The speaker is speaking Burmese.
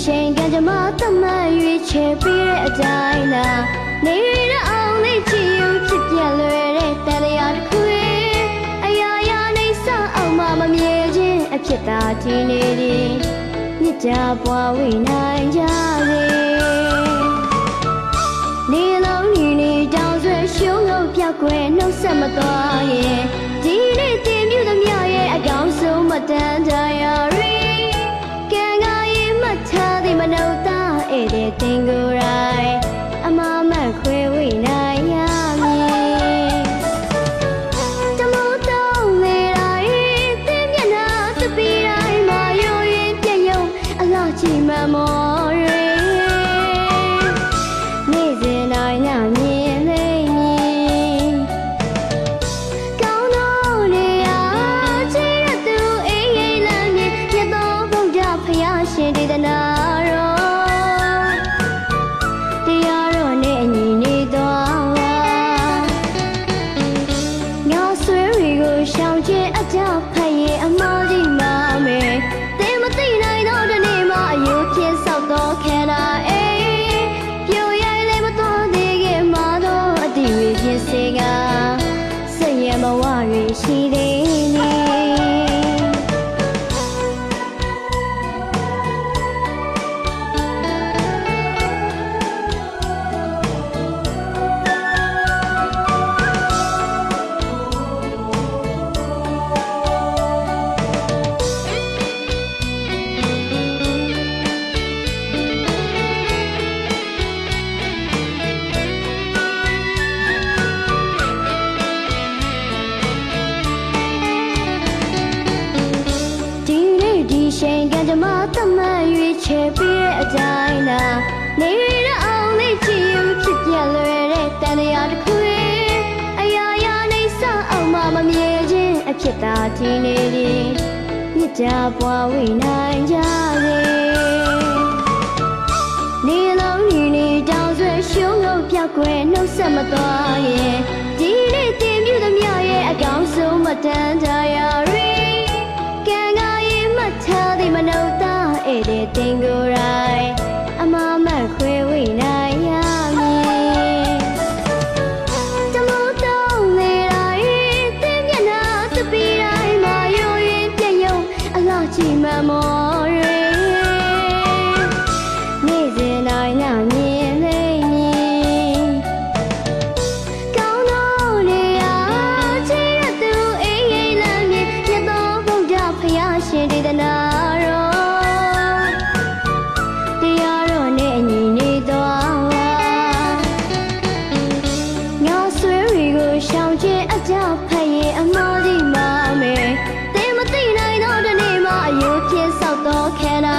ရှင်ကကြမသတ်မှတ်ရွေးချယ်ပေးတဲ့အတိုင်းသာနေရအောင်လေးချီယူဖြစ်ပြလွယ်တဲ့တန်ရာတစ်ခုအရာရာနေစအောင်မမြဲခြင်းအဖြစ်သာတည်နေသည်မြစ်ကြပွားဝေနိုင်ကြစေနေလုံးနေတောင်ဆွဲရှုံးလို့ပြောက်ွယ်နှုတ်ဆက်မသွားရဲ့ဒီနေ့တင်ပြသမျှရဲ့အကောင်းဆုံးမတန်တရားရီကံကရင်မချသည်မနှုတ်သားဧည့်သည်တင်ကိုယ်တိုင်အမမတ်ခွဲဝေနိုင်ရမည်တမိုးတောင်းလေတိုင်းတင်မျက်နှာတပီတိုင်းမှာရိုးရင်ပြည့်ယုံအလားချီမမော်ရီနေ့စဉ်တိုင်းညမြင်သိမည်ကောင်းသောနေရာချီရသူအိမ်အိမ်လမ်းမြင်ရသောဘုရားဖယားရှင်ဒေသနာတော်တရားတော်နဲ့အညီနေသွားပါငါဆွေတွေကိုရှောင်ကျဉ်အကြဖတ်ရင်အမှားကြီးမှာမယ်သင်မသိနိုင်တော့တဲ့နေ့မှာအယုဖြစ်ဆောက်တော့ခန္ဓာအိမ်ပြိုရိုင်းလည်းမတော်သေးခင်မှာတော့အတိဝေဖြစ်စေကစိတ်ရမဝရရှိသေးနေရှင်ကကြမသတ်မှတ်ရွေးချယ်ပေးတဲ့အတိုင်းသာနေရအောင်လေးချီယူဖြစ်ပြလွယ်တဲ့တန်ရာတစ်ခုအရာရာနေစအောင်မမြဲခြင်းအဖြစ်သာတည်နေသည်မြစ်ကြပွားဝေနိုင်ကြစေနေလုံးနေတောင်ဆွဲရှုံးလို့ပြောက်ွယ်နှုတ်ဆက်မသွားရဲ့ဒီနေ့တင်ပြသမျှရဲ့အကောင်းဆုံးမတန်တရားရီထားသည်မနှုတ်သားဧည့်သည်တင်ကိုယ်တိုင်အမမတ်ခွဲဝေနိုင်ရမည်တမိုးတောင်းလေတိုင်းတင်မျက်နှာတပီတိုင်းမှာရိုးရင်ပြည့်ယုံအလားချီမမော်ရီနေ့စဉ်တိုင်းညမြင်သိမည်ကောင်းသောနေရာချီရသူအိမ်အိမ်လမ်းမြင်ရသောဘုရားဖယားရှင်ဒေသနာတရားတော်နဲ့အညီနေသွားပါငါဆွေတွေကိုရှောင်ကျဉ်အကြဖတ်ရင်အမှားကြီးမှာမယ်သင်မသိနိုင်တော့တဲ့နေ့မှာအယုဖြစ်ဆောက်တော့ခန္ဓာ